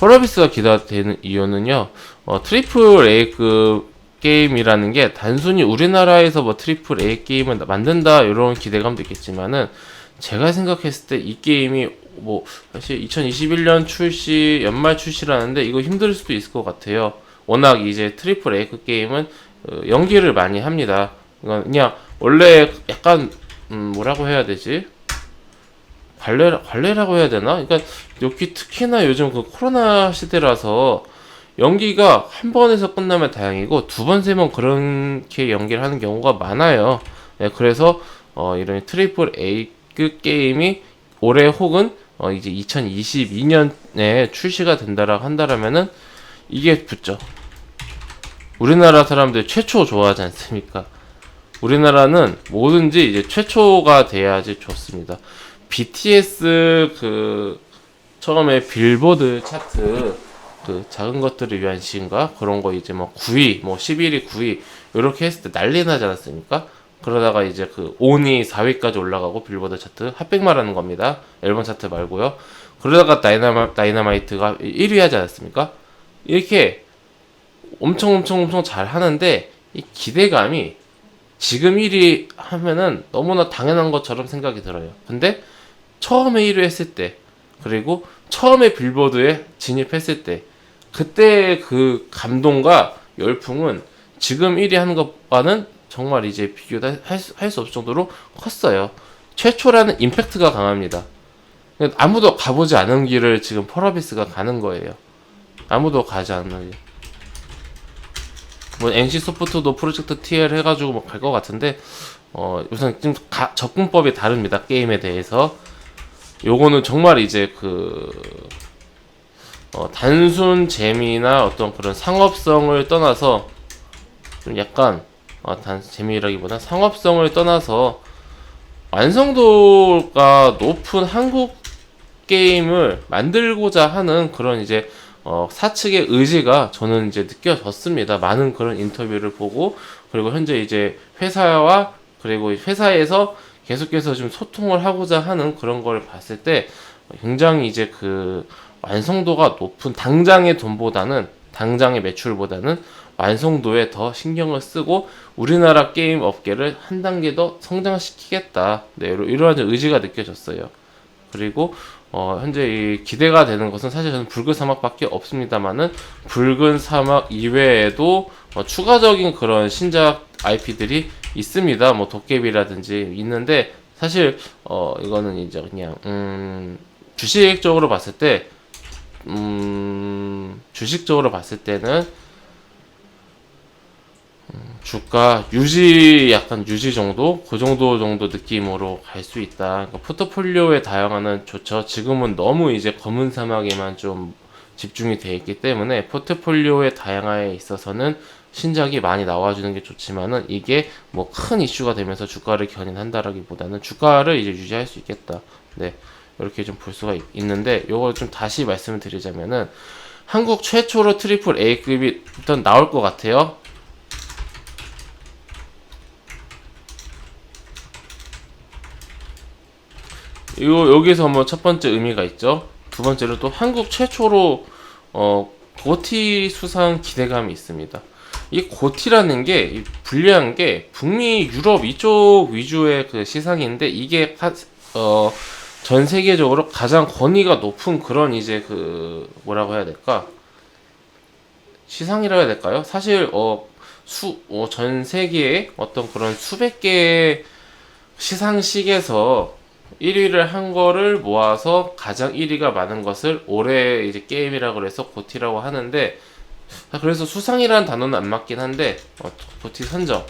펄어비스가 기대가 되는 이유는요, 트리플 A급 게임이라는 게 단순히 우리나라에서 뭐 트리플 A 게임을 만든다 이런 기대감도 있겠지만은, 제가 생각했을 때 이 게임이 뭐 사실 2021년 출시, 연말 출시라는데 이거 힘들 수도 있을 것 같아요. 워낙 이제 트리플 A급 게임은 연기를 많이 합니다. 그냥 원래 약간 뭐라고 해야 되지? 관례라고 해야 되나? 그러니까 여기 특히나 요즘 그 코로나 시대라서 연기가 한 번에서 끝나면 다행이고 두 번, 세 번 그렇게 연기를 하는 경우가 많아요. 네, 그래서 이런 트리플 A급 게임이 올해 혹은 이제 2022년에 출시가 된다라고 한다라면은 이게 붙죠. 우리나라 사람들 최초 좋아하지 않습니까? 우리나라는 뭐든지 이제 최초가 돼야지 좋습니다. BTS 그 처음에 빌보드 차트 그 작은 것들을 위한 시인가 그런 거 이제 뭐 9위, 뭐 11위, 9위 이렇게 했을 때 난리 나지 않았습니까? 그러다가 이제 그 온이 4위까지 올라가고 빌보드 차트 핫백 말하는 겁니다. 앨범 차트 말고요. 그러다가 다이너마이트가 1위 하지 않았습니까? 이렇게 엄청 잘 하는데 이 기대감이 지금 1위 하면은 너무나 당연한 것처럼 생각이 들어요. 근데 처음에 1위 했을 때, 그리고 처음에 빌보드에 진입했을 때, 그때 그 감동과 열풍은 지금 1위 하는 것과는 정말 이제 비교도 할 수 없을 정도로 컸어요. 최초라는 임팩트가 강합니다. 아무도 가보지 않은 길을 지금 펄어비스가 가는 거예요. 아무도 가지 않는 길. 뭐 NC 소프트도 프로젝트 TL 해가지고 뭐 갈 것 같은데 우선 좀 접근법이 다릅니다. 게임에 대해서. 요거는 정말 이제 단순 재미나 어떤 그런 상업성을 떠나서 좀 약간 재미라기보다 상업성을 떠나서 완성도가 높은 한국 게임을 만들고자 하는 그런 이제 사측의 의지가 저는 이제 느껴졌습니다. 많은 그런 인터뷰를 보고, 그리고 현재 이제 회사와 그리고 회사에서 계속해서 좀 소통을 하고자 하는 그런 걸 봤을 때 굉장히 이제 그 완성도가 높은, 당장의 돈보다는, 당장의 매출보다는 완성도에 더 신경을 쓰고 우리나라 게임 업계를 한 단계 더 성장시키겠다. 네, 이러한 의지가 느껴졌어요. 그리고 현재 이 기대가 되는 것은 사실 저는 붉은 사막밖에 없습니다만은, 붉은 사막 이외에도 추가적인 그런 신작 IP들이 있습니다. 뭐 도깨비라든지 있는데, 사실 이거는 이제 그냥 주식적으로 봤을 때 주식적으로 봤을 때는 주가 유지, 약간 유지 정도? 그 정도 느낌으로 갈 수 있다. 그러니까 포트폴리오의 다양화는 좋죠. 지금은 너무 이제 검은 사막에만 좀 집중이 되어 있기 때문에 포트폴리오의 다양화에 있어서는 신작이 많이 나와주는 게 좋지만은, 이게 뭐 큰 이슈가 되면서 주가를 견인한다라기보다는 주가를 이제 유지할 수 있겠다. 네. 이렇게 좀 볼 수가 있는데, 요걸 좀 다시 말씀을 드리자면은, 한국 최초로 트리플 A급이 일단 나올 것 같아요. 여기서 뭐 첫 번째 의미가 있죠. 두 번째로 또 한국 최초로 고티 수상 기대감이 있습니다. 이 고티라는 게 불리한 게 북미, 유럽 이쪽 위주의 그 시상인데, 이게 전 세계적으로 가장 권위가 높은 그런 이제 그 뭐라고 해야 될까? 시상이라 해야 될까요? 사실 전 세계의 어떤 그런 수백 개의 시상식에서 1위를 한 거를 모아서 가장 1위가 많은 것을 올해 이제 게임이라고 그래서 고티라고 하는데, 그래서 수상이라는 단어는 안 맞긴 한데 고티 선정,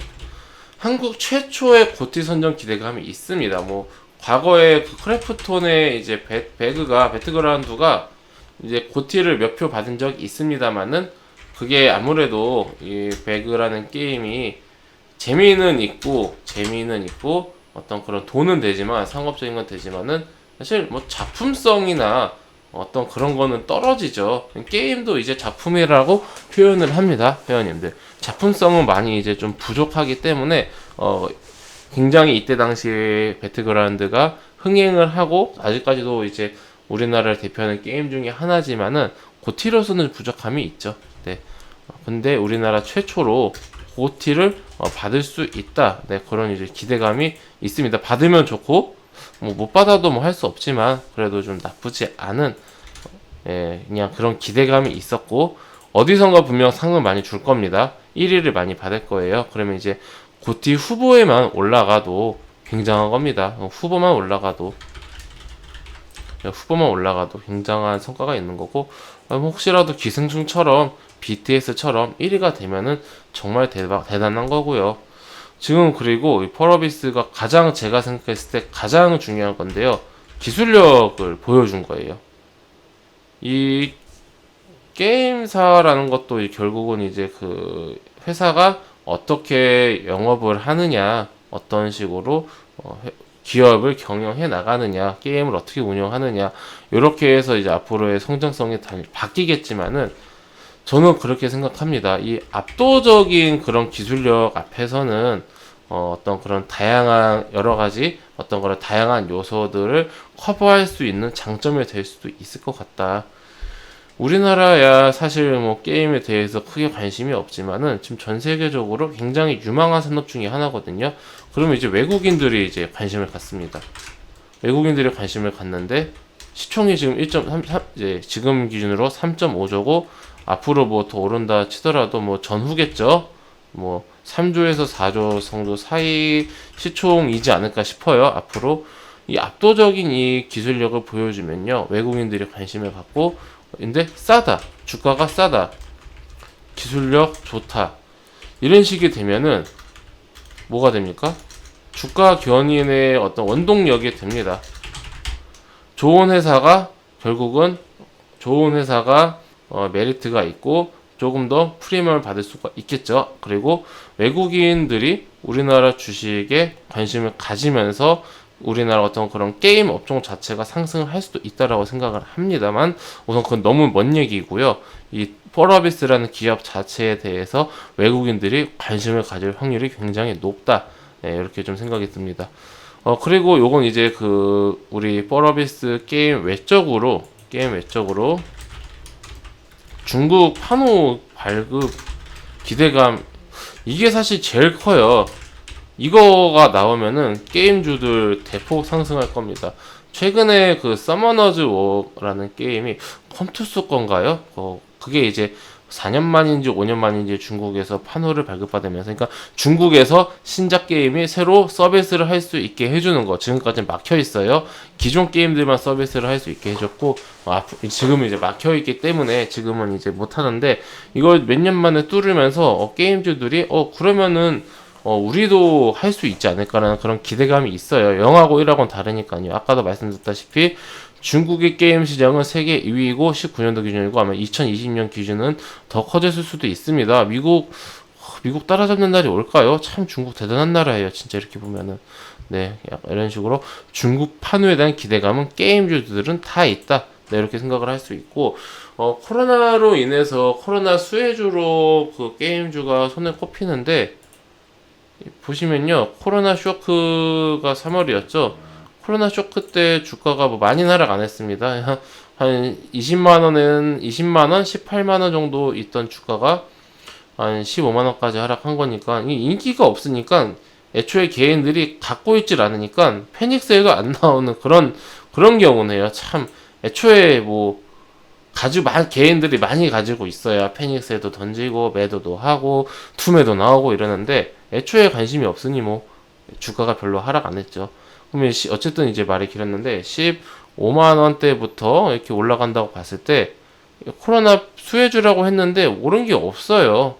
한국 최초의 고티 선정 기대감이 있습니다. 뭐 과거에 그 크래프톤의 이제 배트그라운드가 이제 고티를 몇 표 받은 적이 있습니다만은, 그게 아무래도 이 배그라는 게임이 재미는 있고 어떤 그런 돈은 되지만, 상업적인 건 되지만은 사실 뭐 작품성이나 어떤 그런 거는 떨어지죠. 게임도 이제 작품이라고 표현을 합니다, 회원님들. 작품성은 많이 이제 좀 부족하기 때문에 굉장히 이때 당시에 배틀그라운드가 흥행을 하고 아직까지도 이제 우리나라를 대표하는 게임 중에 하나지만은, 고티로서는 부족함이 있죠. 네. 근데 우리나라 최초로 고티를 받을 수 있다. 네, 그런 이제 기대감이 있습니다. 받으면 좋고 뭐 못 받아도 뭐 할 수 없지만 그래도 좀 나쁘지 않은 그냥 그런 기대감이 있었고 어디선가 분명 상을 많이 줄 겁니다. 1위를 많이 받을 거예요. 그러면 이제 고티 후보에만 올라가도 굉장한 겁니다. 후보만 올라가도 굉장한 성과가 있는 거고 혹시라도 기생충처럼 BTS처럼 1위가 되면은 정말 대단한 거고요. 지금 그리고 이 펄어비스가 가장 제가 생각했을 때 가장 중요한 건데요. 기술력을 보여준 거예요. 이 게임사라는 것도 결국은 이제 그 회사가 어떻게 영업을 하느냐, 어떤 식으로 기업을 경영해 나가느냐, 게임을 어떻게 운영하느냐, 이렇게 해서 이제 앞으로의 성장성이 바뀌겠지만은 저는 그렇게 생각합니다. 이 압도적인 그런 기술력 앞에서는 어떤 그런 다양한 여러 가지 어떤 그런 다양한 요소들을 커버할 수 있는 장점이 될 수도 있을 것 같다. 우리나라야 사실 뭐 게임에 대해서 크게 관심이 없지만은 지금 전 세계적으로 굉장히 유망한 산업 중에 하나거든요. 그러면 이제 외국인들이 이제 관심을 갖습니다. 외국인들이 관심을 갖는데 시총이 지금 1.3 이제 지금 기준으로 3.5조고 앞으로 뭐 더 오른다 치더라도 뭐 전후겠죠. 뭐 3조에서 4조 정도 사이 시총이지 않을까 싶어요. 앞으로 이 압도적인 이 기술력을 보여주면요. 외국인들이 관심을 갖고 근데 싸다. 주가가 싸다. 기술력 좋다. 이런 식이 되면은 뭐가 됩니까? 주가 견인의 어떤 원동력이 됩니다. 좋은 회사가 결국은 좋은 회사가 메리트가 있고 조금 더 프리미엄을 받을 수가 있겠죠. 그리고 외국인들이 우리나라 주식에 관심을 가지면서 우리나라 어떤 그런 게임 업종 자체가 상승을 할 수도 있다라고 생각을 합니다만 우선 그건 너무 먼 얘기고요. 이 펄어비스라는 기업 자체에 대해서 외국인들이 관심을 가질 확률이 굉장히 높다. 네, 이렇게 좀 생각이 듭니다. 그리고 요건 이제 그 우리 펄어비스 게임 외적으로 중국 판호 발급 기대감 이게 사실 제일 커요. 이거가 나오면은 게임주들 대폭 상승할 겁니다. 최근에 그 서머너즈 워라는 게임이 컴투스 건가요? 그게 이제 4년 만인지 5년 만인지 중국에서 판호를 발급받으면서 그러니까 중국에서 신작 게임이 새로 서비스를 할 수 있게 해주는 거 지금까지 막혀 있어요. 기존 게임들만 서비스를 할 수 있게 해줬고 지금은 이제 막혀 있기 때문에 지금은 이제 못 하는데 이걸 몇 년 만에 뚫으면서 게임주들이 그러면은 우리도 할 수 있지 않을까라는 그런 기대감이 있어요. 0하고 1하고는 다르니까요. 아까도 말씀드렸다시피 중국의 게임 시장은 세계 2위이고 19년도 기준이고 아마 2020년 기준은 더 커졌을 수도 있습니다. 미국 따라잡는 날이 올까요? 참 중국 대단한 나라예요. 진짜 이렇게 보면은 네, 이런 식으로 중국 판호에 대한 기대감은 게임주들은 다 있다. 네, 이렇게 생각을 할 수 있고 코로나로 인해서 코로나 수혜주로 그 게임주가 손에 꼽히는데 보시면요. 코로나 쇼크가 3월이었죠. 코로나 쇼크 때 주가가 뭐 많이 하락 안 했습니다. 한 20만원, 18만원 정도 있던 주가가 한 15만원까지 하락한 거니까, 인기가 없으니까, 애초에 개인들이 갖고 있질 않으니까, 패닉세일가 안 나오는 그런 경우네요. 참, 애초에 뭐, 개인들이 많이 가지고 있어야 패닉세일도 던지고, 매도도 하고, 투매도 나오고 이러는데, 애초에 관심이 없으니 뭐, 주가가 별로 하락 안 했죠. 그러면 어쨌든 이제 말이 길었는데 15만 원대부터 이렇게 올라간다고 봤을 때 코로나 수혜주라고 했는데 오른 게 없어요.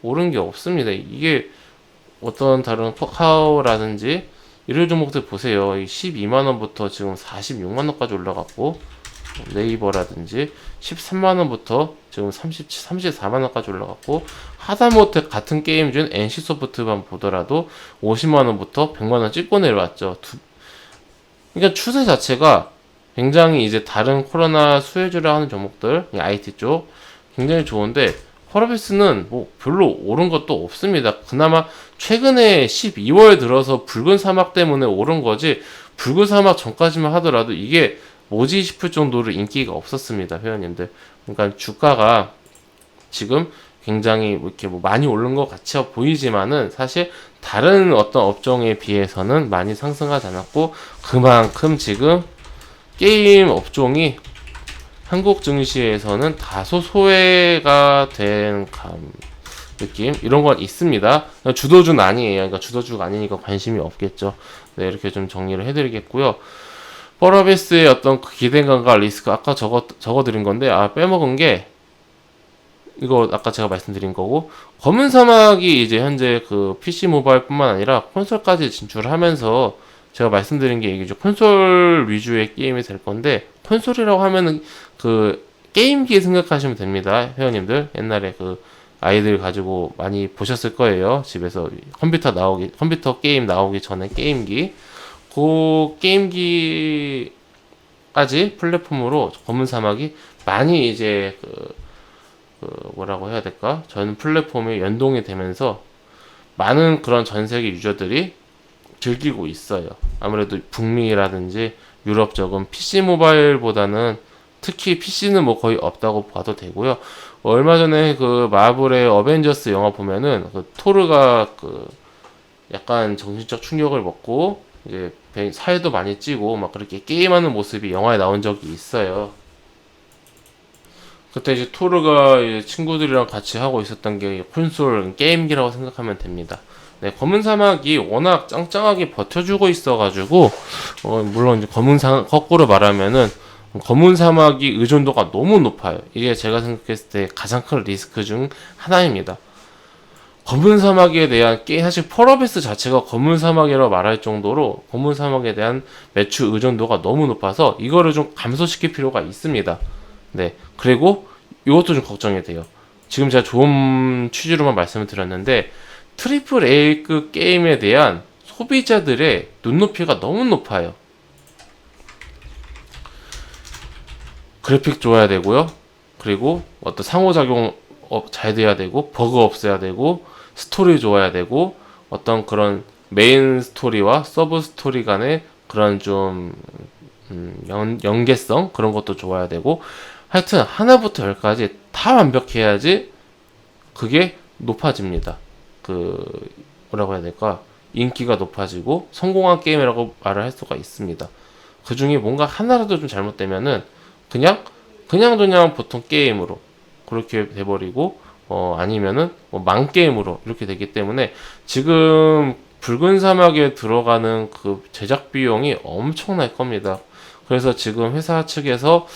오른 게 없습니다. 이게 어떤 다른 카카오라든지 이런 종목들 보세요. 12만 원부터 지금 46만 원까지 올라갔고 네이버라든지 13만 원부터 지금 34만 원까지 올라갔고 하다못해 같은 게임중 NC소프트만 보더라도 50만 원부터 100만 원 찍고 내려왔죠. 그러니까 추세 자체가 굉장히 이제 다른 코로나 수혜주라 하는 종목들, IT 쪽 굉장히 좋은데 펄어비스는 뭐 별로 오른 것도 없습니다. 그나마 최근에 12월 들어서 붉은 사막 때문에 오른 거지 붉은 사막 전까지만 하더라도 이게 뭐지 싶을 정도로 인기가 없었습니다, 회원님들. 그러니까 주가가 지금 굉장히 이렇게 뭐 많이 오른 것 같이 보이지만은 사실 다른 어떤 업종에 비해서는 많이 상승하지 않았고, 그만큼 지금 게임 업종이 한국 증시에서는 다소 소외가 된 느낌 이런 건 있습니다. 주도주는 아니에요. 그러니까 주도주가 아니니까 관심이 없겠죠. 네, 이렇게 좀 정리를 해드리겠고요. 펄어비스의 어떤 그 기대감과 리스크 아까 적어드린 건데 빼먹은 게 이거 아까 제가 말씀드린 거고, 검은 사막이 이제 현재 그 PC 모바일뿐만 아니라 콘솔까지 진출하면서 제가 말씀드린 게 이게 콘솔 위주의 게임이 될 건데, 콘솔이라고 하면은 그 게임기 생각하시면 됩니다, 회원님들. 옛날에 그 아이들 가지고 많이 보셨을 거예요. 집에서 컴퓨터 게임 나오기 전에 게임기. 그 게임기까지 플랫폼으로 검은 사막이 많이 이제 뭐라고 해야 될까? 전 플랫폼에 연동이 되면서 많은 그런 전 세계 유저들이 즐기고 있어요. 아무래도 북미라든지 유럽 쪽은 PC 모바일보다는, 특히 PC는 뭐 거의 없다고 봐도 되고요. 얼마 전에 그 마블의 어벤져스 영화 보면은 그 토르가 그 약간 정신적 충격을 먹고 이제 살도 많이 찌고 막 그렇게 게임하는 모습이 영화에 나온 적이 있어요. 그때 이제 토르가 이제 친구들이랑 같이 하고 있었던 게 콘솔 게임기라고 생각하면 됩니다. 네, 검은 사막이 워낙 짱짱하게 버텨주고 있어가지고, 물론 이제 거꾸로 말하면은, 검은 사막이 의존도가 너무 높아요. 이게 제가 생각했을 때 가장 큰 리스크 중 하나입니다. 검은 사막에 대한 사실 펄어비스 자체가 검은 사막이라고 말할 정도로 검은 사막에 대한 매출 의존도가 너무 높아서 이거를 좀 감소시킬 필요가 있습니다. 네. 그리고 이것도 좀 걱정이 돼요. 지금 제가 좋은 취지로만 말씀을 드렸는데, 트리플 A급 게임에 대한 소비자들의 눈높이가 너무 높아요. 그래픽 좋아야 되고요. 그리고 어떤 상호작용 잘 돼야 되고, 버그 없어야 되고, 스토리 좋아야 되고, 어떤 그런 메인 스토리와 서브 스토리 간의 그런 좀 연계성 그런 것도 좋아야 되고, 하여튼 하나부터 열까지 다 완벽해야지 그게 높아집니다. 뭐라고 해야 될까? 인기가 높아지고 성공한 게임이라고 말을 할 수가 있습니다. 그 중에 뭔가 하나라도 좀 잘못되면은 그냥 보통 게임으로 그렇게 돼버리고, 아니면은 망 게임으로 이렇게 되기 때문에 지금 붉은 사막에 들어가는 그 제작 비용이 엄청날 겁니다. 그래서 지금 회사 측에서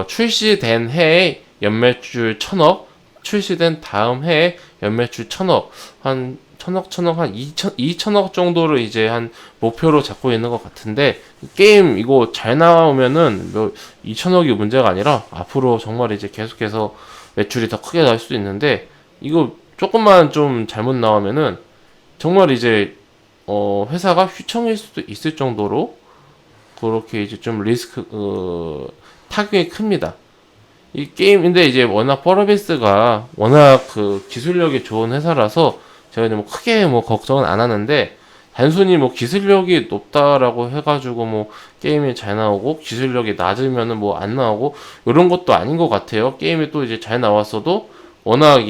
출시된 해에 연매출 1000억, 출시된 다음 해에 연매출 1000억, 한 1000억 한 2000억 정도를 이제 한 목표로 잡고 있는 것 같은데, 게임 이거 잘 나오면은 2000억이 문제가 아니라 앞으로 정말 이제 계속해서 매출이 더 크게 나올 수도 있는데, 이거 조금만 좀 잘못 나오면은 정말 이제 회사가 휘청일 수도 있을 정도로 그렇게 이제 좀 타격이 큽니다. 이 게임인데 이제 워낙 펄어비스가 워낙 그 기술력이 좋은 회사라서 제가 뭐 크게 뭐 걱정은 안 하는데, 단순히 뭐 기술력이 높다라고 해가지고 뭐 게임이 잘 나오고 기술력이 낮으면은 뭐 안 나오고 이런 것도 아닌 것 같아요. 게임이 또 이제 잘 나왔어도 워낙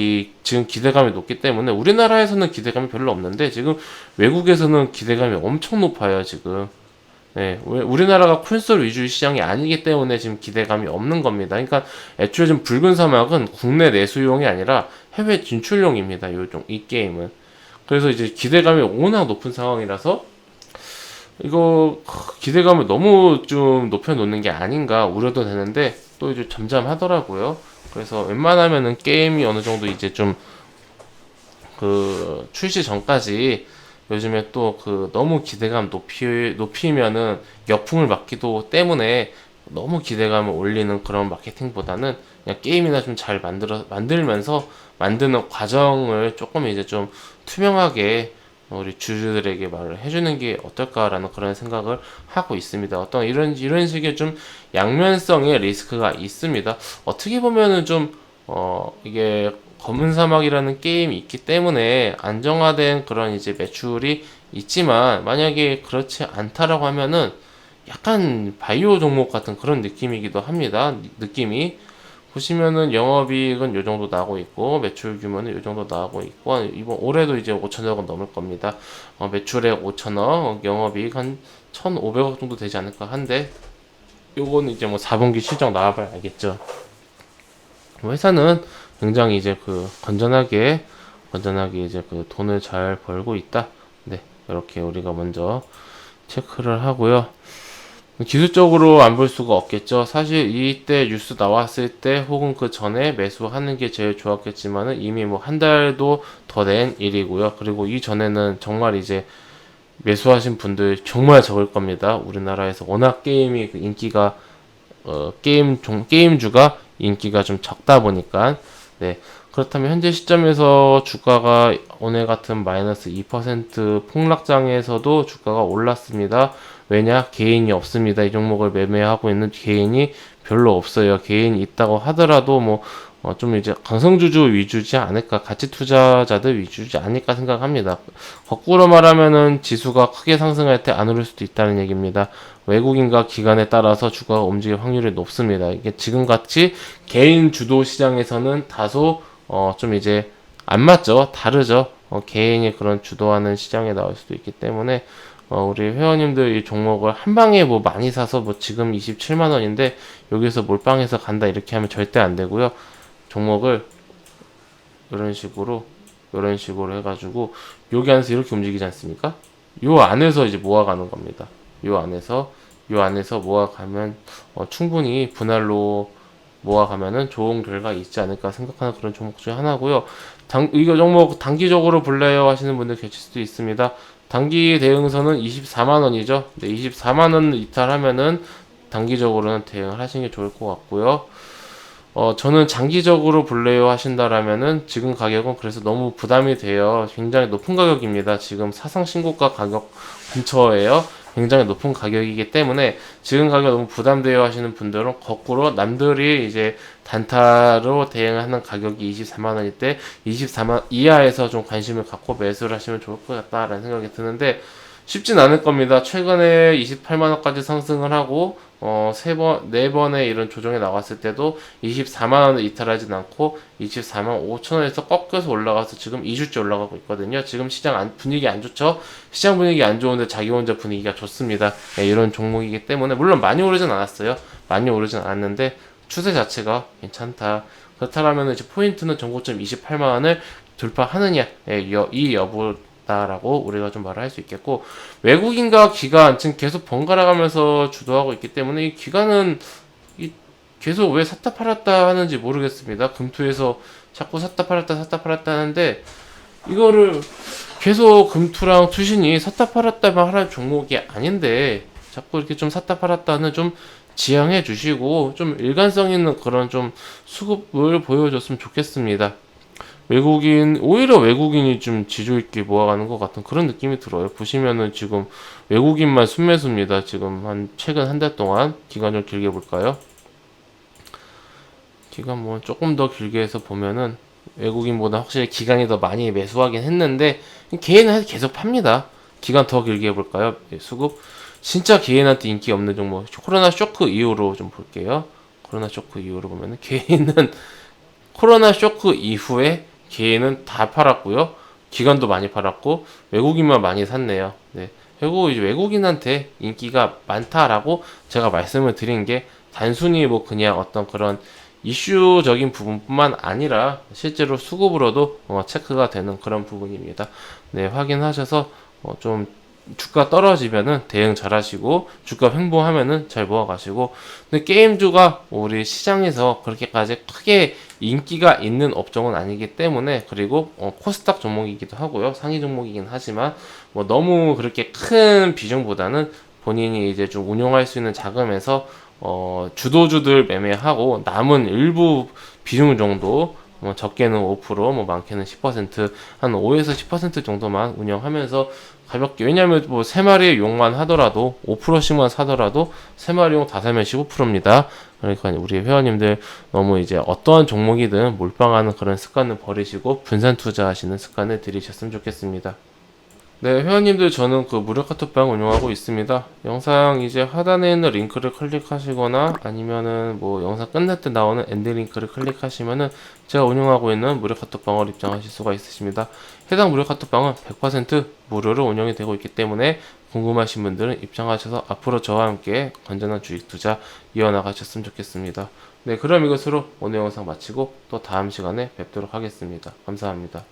지금 기대감이 높기 때문에, 우리나라에서는 기대감이 별로 없는데 지금 외국에서는 기대감이 엄청 높아요, 지금. 네, 우리나라가 콘솔 위주 시장이 아니기 때문에 지금 기대감이 없는 겁니다. 그러니까 애초에 지금 붉은 사막은 국내 내수용이 아니라 해외 진출용입니다. 이 게임은. 그래서 이제 기대감이 워낙 높은 상황이라서 이거 기대감을 너무 좀 높여놓는 게 아닌가 우려도 되는데, 또 이제 잠잠하더라고요. 그래서 웬만하면은 게임이 어느 정도 이제 좀 출시 전까지, 요즘에 또 너무 기대감 높이면은 역풍을 맞기도 때문에 너무 기대감을 올리는 그런 마케팅보다는 그냥 게임이나 좀 잘 만들면서 만드는 과정을 조금 이제 좀 투명하게 우리 주주들에게 말을 해주는 게 어떨까라는 그런 생각을 하고 있습니다. 어떤 이런 식의 좀 양면성의 리스크가 있습니다. 어떻게 보면은 좀 이게 검은 사막이라는 게임이 있기 때문에 안정화된 그런 이제 매출이 있지만, 만약에 그렇지 않다라고 하면은 약간 바이오 종목 같은 그런 느낌이기도 합니다. 느낌이 보시면은 영업이익은 요 정도 나오고 있고 매출 규모는 요 정도 나오고 있고 이번 올해도 이제 5천억은 넘을 겁니다. 매출액 5천억, 영업이익 한 1,500억 정도 되지 않을까 한데 요거는 이제 뭐 4분기 실적 나와봐야 알겠죠. 회사는 굉장히 이제 그 건전하게 이제 그 돈을 잘 벌고 있다. 네, 이렇게 우리가 먼저 체크를 하고요. 기술적으로 안 볼 수가 없겠죠. 사실 이때 뉴스 나왔을 때 혹은 그 전에 매수하는 게 제일 좋았겠지만은 이미 뭐 한 달도 더 된 일이고요. 그리고 이 전에는 정말 이제 매수하신 분들 정말 적을 겁니다. 우리나라에서 워낙 게임이 그 인기가 게임주가 인기가 좀 적다 보니까 네. 그렇다면 현재 시점에서 주가가 오늘 같은 마이너스 2% 폭락장에서도 주가가 올랐습니다. 왜냐? 개인이 없습니다. 이 종목을 매매하고 있는 개인이 별로 없어요. 개인이 있다고 하더라도 뭐 좀 이제 강성주주 위주지 않을까, 가치 투자자들 위주지 않을까 생각합니다. 거꾸로 말하면은 지수가 크게 상승할 때 안 오를 수도 있다는 얘기입니다. 외국인과 기관에 따라서 주가가 움직일 확률이 높습니다. 이게 지금같이 개인 주도 시장에서는 다소 좀 이제 안 맞죠. 다르죠. 개인이 그런 주도하는 시장에 나올 수도 있기 때문에 우리 회원님들 이 종목을 한 방에 뭐 많이 사서 뭐 지금 27만 원인데 여기서 몰빵해서 간다 이렇게 하면 절대 안 되고요. 종목을 이런 식으로 해가지고 여기 안에서 이렇게 움직이지 않습니까? 요 안에서 이제 모아가는 겁니다. 요 안에서 모아가면 충분히 분할로 모아가면은 좋은 결과 있지 않을까 생각하는 그런 종목 중에 하나고요. 이거 종목 단기적으로 볼래요 하시는 분들 계실 수도 있습니다. 단기 대응선은 24만 원이죠. 네, 24만 원 이탈하면은 단기적으로는 대응을 하시는 게 좋을 것 같고요. 저는 장기적으로 볼래요 하신다라면은 지금 가격은 그래서 너무 부담이 돼요. 굉장히 높은 가격입니다. 지금 사상 신고가 가격 근처예요. 굉장히 높은 가격이기 때문에 지금 가격 너무 부담돼요 하시는 분들은 거꾸로 남들이 이제 단타로 대응하는 가격이 24만 원일 때 24만 이하에서 좀 관심을 갖고 매수를 하시면 좋을 것 같다라는 생각이 드는데 쉽진 않을 겁니다. 최근에 28만 원까지 상승을 하고 네 번의 이런 조정이 나왔을 때도 24만 원을 이탈하진 않고 24만 5천 원에서 꺾여서 올라가서 지금 2주째 올라가고 있거든요. 지금 시장 분위기 안 좋죠? 시장 분위기 안 좋은데 자기 혼자 분위기가 좋습니다. 네, 이런 종목이기 때문에 물론 많이 오르진 않았어요. 많이 오르진 않았는데 추세 자체가 괜찮다. 그렇다면 이제 포인트는 전고점 28만 원을 돌파하느냐, 이 여부 라고 우리가 좀 말을 할 수 있겠고 외국인과 기관 지금 계속 번갈아 가면서 주도하고 있기 때문에 이 기관은 계속 왜 샀다 팔았다 하는지 모르겠습니다. 금투에서 자꾸 샀다 팔았다 하는데 이거를 계속 금투랑 투신이 샀다 팔았다만 하는 종목이 아닌데 자꾸 이렇게 좀 샀다 팔았다는 좀 지양해 주시고 좀 일관성 있는 그런 좀 수급을 보여줬으면 좋겠습니다. 오히려 외국인이 좀 지조 있게 모아가는 것 같은 그런 느낌이 들어요. 보시면은 지금 외국인만 순매수입니다. 지금 최근 한 달 동안 기간 좀 길게 볼까요? 기간 뭐 조금 더 길게 해서 보면은 외국인보다 확실히 기간이 더 많이 매수하긴 했는데 개인은 계속 팝니다. 기간 더 길게 해볼까요? 수급 진짜 개인한테 인기 없는 종목 코로나 쇼크 이후로 좀 볼게요. 코로나 쇼크 이후로 보면은 개인은 코로나 쇼크 이후에 개인은 다 팔았고요. 기관도 많이 팔았고 외국인만 많이 샀네요. 네. 그리고 이제 외국인한테 인기가 많다라고 제가 말씀을 드린 게 단순히 뭐 그냥 어떤 그런 이슈적인 부분뿐만 아니라 실제로 수급으로도 체크가 되는 그런 부분입니다. 네, 확인하셔서 좀 주가 떨어지면은 대응 잘 하시고 주가 횡보하면은 잘 모아가시고 근데 게임주가 우리 시장에서 그렇게까지 크게 인기가 있는 업종은 아니기 때문에 그리고 코스닥 종목이기도 하고요 상위 종목이긴 하지만 뭐 너무 그렇게 큰 비중보다는 본인이 이제 좀 운용할 수 있는 자금에서 주도주들 매매하고 남은 일부 비중 정도 적게는 5%, 뭐 많게는 10%, 한 5에서 10% 정도만 운영하면서 가볍게 왜냐면 뭐 3마리의 용만 하더라도 5%씩만 사더라도 3마리 용 다 사면 15%입니다. 그러니까 우리 회원님들 너무 이제 어떠한 종목이든 몰빵하는 그런 습관을 버리시고 분산 투자하시는 습관을 들이셨으면 좋겠습니다. 네, 회원님들 저는 그 무료 카톡방 운영하고 있습니다. 영상 이제 하단에 있는 링크를 클릭하시거나 아니면은 뭐 영상 끝날 때 나오는 엔드 링크를 클릭하시면은 제가 운영하고 있는 무료 카톡방을 입장하실 수가 있으십니다. 해당 무료 카톡방은 100% 무료로 운영이 되고 있기 때문에 궁금하신 분들은 입장하셔서 앞으로 저와 함께 건전한 주식 투자 이어나가셨으면 좋겠습니다. 네, 그럼 이것으로 오늘 영상 마치고 또 다음 시간에 뵙도록 하겠습니다. 감사합니다.